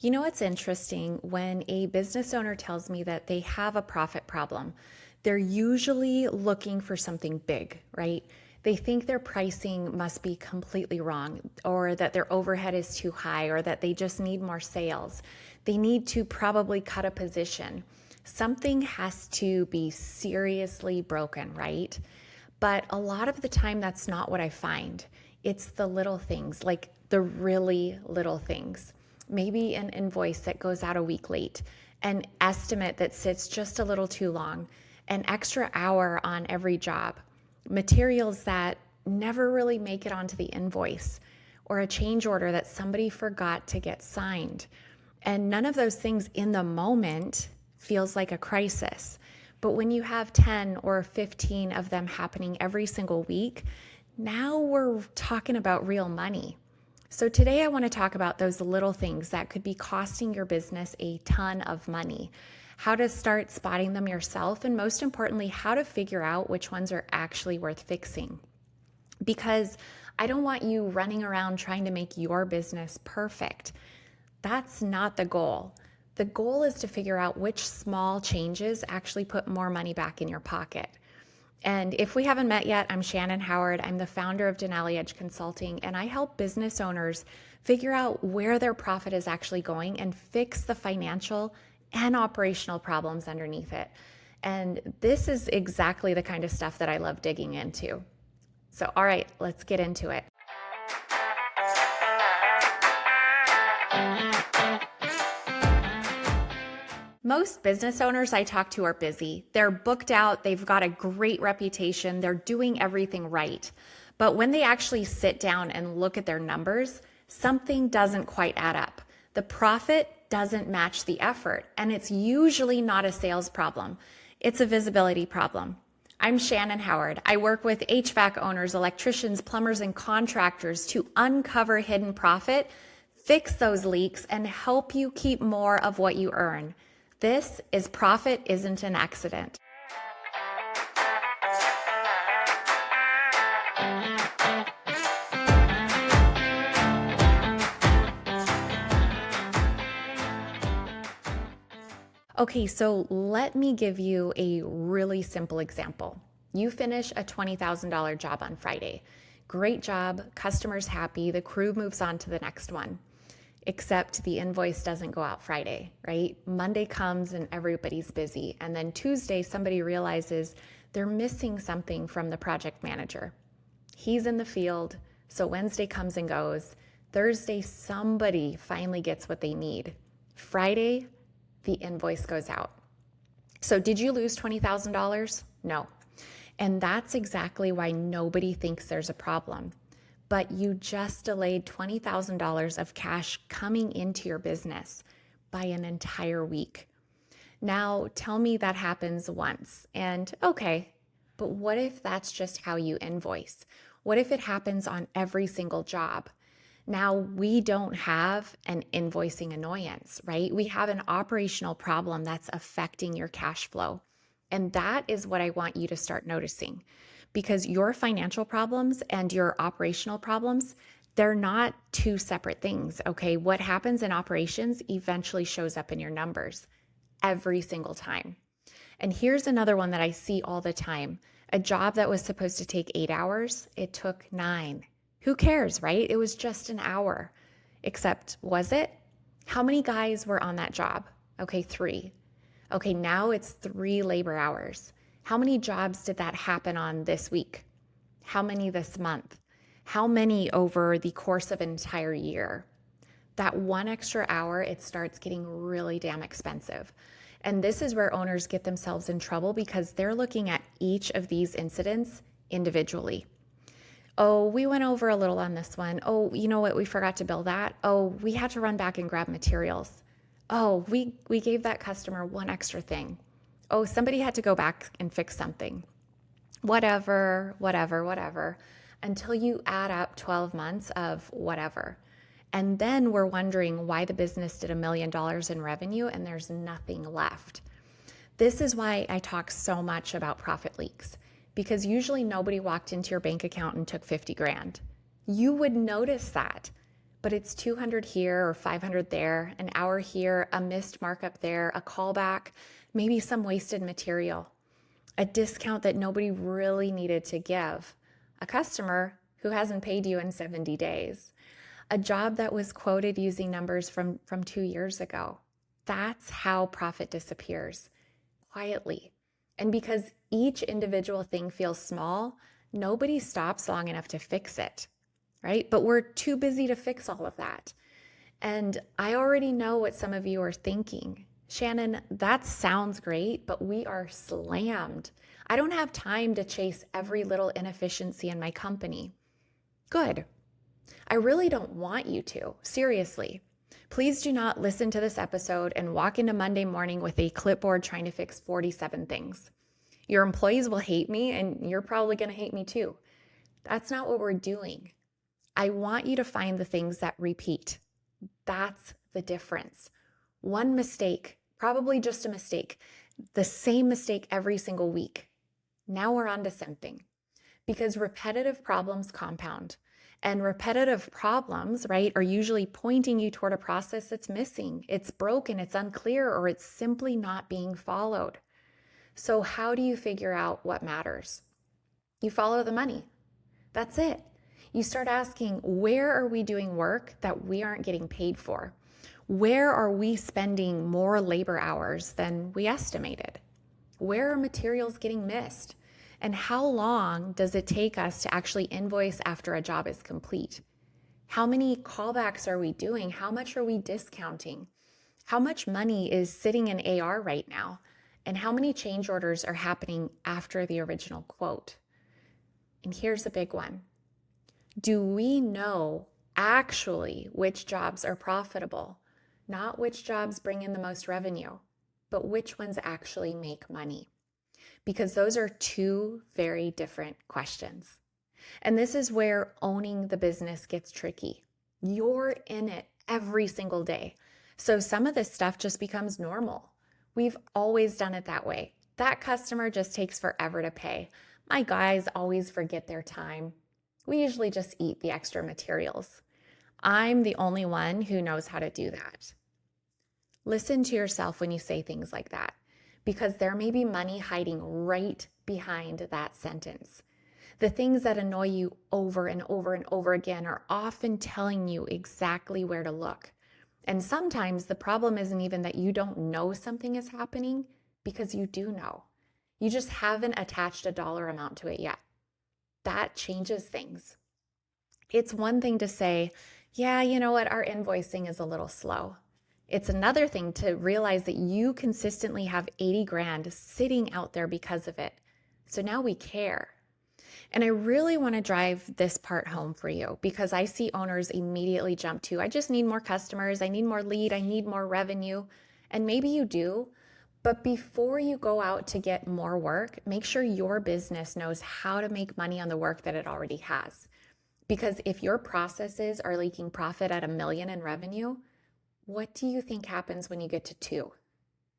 You know what's interesting? When a business owner tells me that they have a profit problem, they're usually looking for something big, right? They think their pricing must be completely wrong, or that their overhead is too high, or that they just need more sales. They need to probably cut a position. Something has to be seriously broken, right? But a lot of the time, that's not what I find. It's the little things, like the really little things. Maybe an invoice that goes out a week late, an estimate that sits just a little too long, an extra hour on every job, materials that never really make it onto the invoice, or a change order that somebody forgot to get signed. And none of those things in the moment feels like a crisis. But when you have 10 or 15 of them happening every single week, now we're talking about real money. So today I want to talk about those little things that could be costing your business a ton of money, how to start spotting them yourself, and most importantly, how to figure out which ones are actually worth fixing. Because I don't want you running around trying to make your business perfect. That's not the goal. The goal is to figure out which small changes actually put more money back in your pocket. And if we haven't met yet, I'm Shannon Howard. I'm the founder of Denali Edge Consulting, and I help business owners figure out where their profit is actually going and fix the financial and operational problems underneath it. And this is exactly the kind of stuff that I love digging into. So, all right, let's get into it. Most business owners I talk to are busy. They're booked out, they've got a great reputation, they're doing everything right. But when they actually sit down and look at their numbers, something doesn't quite add up. The profit doesn't match the effort, and it's usually not a sales problem. It's a visibility problem. I'm Shannon Howard. I work with HVAC owners, electricians, plumbers, and contractors to uncover hidden profit, fix those leaks, and help you keep more of what you earn. This is Profit Isn't an Accident. Okay, so let me give you a really simple example. You finish a $20,000 job on Friday. Great job, customers happy, the crew moves on to the next one. Except the invoice doesn't go out Friday, right? Monday comes and everybody's busy. And then Tuesday, somebody realizes they're missing something from the project manager. He's in the field, so Wednesday comes and goes. Thursday, somebody finally gets what they need. Friday, the invoice goes out. So did you lose $20,000? No. And that's exactly why nobody thinks there's a problem. But you just delayed $20,000 of cash coming into your business by an entire week. Now, tell me that happens once. And okay, but what if that's just how you invoice? What if it happens on every single job? Now, we don't have an invoicing annoyance, right? We have an operational problem that's affecting your cash flow. And that is what I want you to start noticing. Because your financial problems and your operational problems, they're not two separate things, okay? What happens in operations eventually shows up in your numbers every single time. And here's another one that I see all the time. A job that was supposed to take 8 hours, it took 9. Who cares, right? It was just an hour. Except, was it? How many guys were on that job? Okay, 3. Okay, now it's 3 labor hours. How many jobs did that happen on this week? How many this month? How many over the course of an entire year? That one extra hour, it starts getting really damn expensive. And this is where owners get themselves in trouble because they're looking at each of these incidents individually. Oh, we went over a little on this one. Oh, you know what? We forgot to bill that. Oh, we had to run back and grab materials. Oh, we gave that customer one extra thing. Oh, somebody had to go back and fix something. Whatever, until you add up 12 months of whatever. And then we're wondering why the business did $1 million in revenue and there's nothing left. This is why I talk so much about profit leaks, because usually nobody walked into your bank account and took 50 grand. You would notice that. but it's 200 here or 500 there, an hour here, a missed markup there, a callback, maybe some wasted material, a discount that nobody really needed to give, a customer who hasn't paid you in 70 days, a job that was quoted using numbers from 2 years ago. That's how profit disappears, quietly. And because each individual thing feels small, nobody stops long enough to fix it, right? But we're too busy to fix all of that. And I already know what some of you are thinking. Shannon, that sounds great, but we are slammed. I don't have time to chase every little inefficiency in my company. Good. I really don't want you to. Seriously. Please do not listen to this episode and walk into Monday morning with a clipboard trying to fix 47 things. Your employees will hate me, and you're probably going to hate me too. That's not what we're doing. I want you to find the things that repeat. That's the difference. One mistake, probably just a mistake, the same mistake every single week. Now we're on to something. Because repetitive problems compound. And repetitive problems, right, are usually pointing you toward a process that's missing. It's broken, it's unclear, or it's simply not being followed. So how do you figure out what matters? You follow the money. That's it. You start asking, where are we doing work that we aren't getting paid for? Where are we spending more labor hours than we estimated? Where are materials getting missed? And how long does it take us to actually invoice after a job is complete? How many callbacks are we doing? How much are we discounting? How much money is sitting in AR right now? And how many change orders are happening after the original quote? And here's a big one. Do we know actually which jobs are profitable? Not which jobs bring in the most revenue, but which ones actually make money? Because those are two very different questions. And this is where owning the business gets tricky. You're in it every single day. So some of this stuff just becomes normal. We've always done it that way. That customer just takes forever to pay. My guys always forget their time. We usually just eat the extra materials. I'm the only one who knows how to do that. Listen to yourself when you say things like that, because there may be money hiding right behind that sentence. The things that annoy you over and over and over again are often telling you exactly where to look. And sometimes the problem isn't even that you don't know something is happening, because you do know. You just haven't attached a dollar amount to it yet. That changes things. It's one thing to say, yeah, you know what, our invoicing is a little slow. It's another thing to realize that you consistently have 80 grand sitting out there because of it. So now we care. And I really want to drive this part home for you, because I see owners immediately jump to, I just need more customers, I need more lead, I need more revenue. And maybe you do, but before you go out to get more work, make sure your business knows how to make money on the work that it already has. Because if your processes are leaking profit at $1 million in revenue, what do you think happens when you get to 2?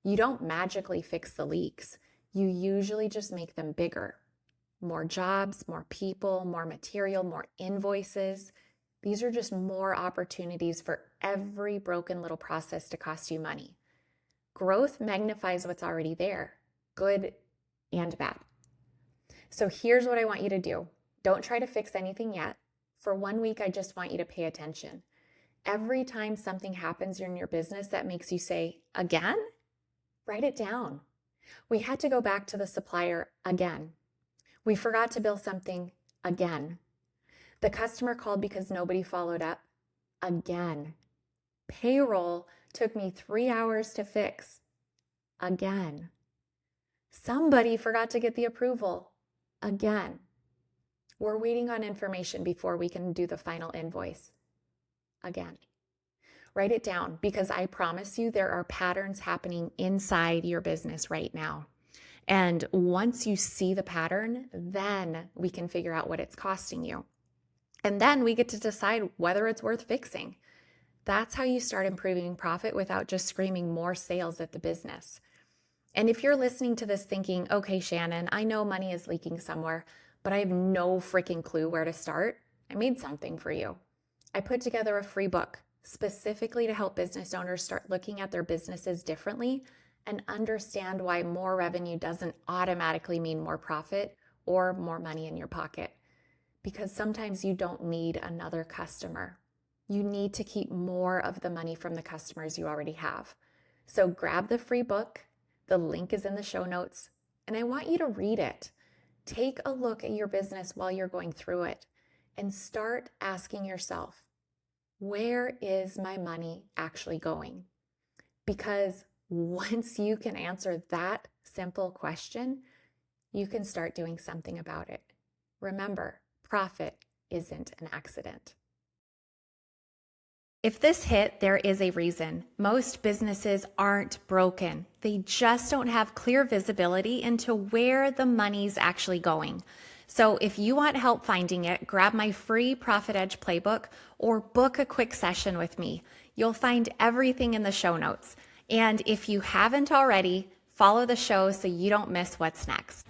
You don't magically fix the leaks. You usually just make them bigger. More jobs, more people, more material, more invoices. These are just more opportunities for every broken little process to cost you money. Growth magnifies what's already there, good and bad. So here's what I want you to do. Don't try to fix anything yet. For 1 week, I just want you to pay attention. Every time something happens in your business that makes you say, again, write it down. We had to go back to the supplier again. We forgot to bill something again. The customer called because nobody followed up again. Payroll took me 3 hours to fix again. Somebody forgot to get the approval again. We're waiting on information before we can do the final invoice again. Write it down, because I promise you there are patterns happening inside your business right now. And once you see the pattern, then we can figure out what it's costing you. And then we get to decide whether it's worth fixing. That's how you start improving profit without just screaming more sales at the business. And if you're listening to this thinking, okay, Shannon, I know money is leaking somewhere, but I have no freaking clue where to start, I made something for you. I put together a free book specifically to help business owners start looking at their businesses differently and understand why more revenue doesn't automatically mean more profit or more money in your pocket. Because sometimes you don't need another customer. You need to keep more of the money from the customers you already have. So grab the free book. The link is in the show notes, and I want you to read it. Take a look at your business while you're going through it and start asking yourself, where is my money actually going? Because once you can answer that simple question, you can start doing something about it. Remember, profit isn't an accident. If this hit, there is a reason. Most businesses aren't broken. They just don't have clear visibility into where the money's actually going. So if you want help finding it, grab my free Profit Edge playbook or book a quick session with me. You'll find everything in the show notes. And if you haven't already, follow the show so you don't miss what's next.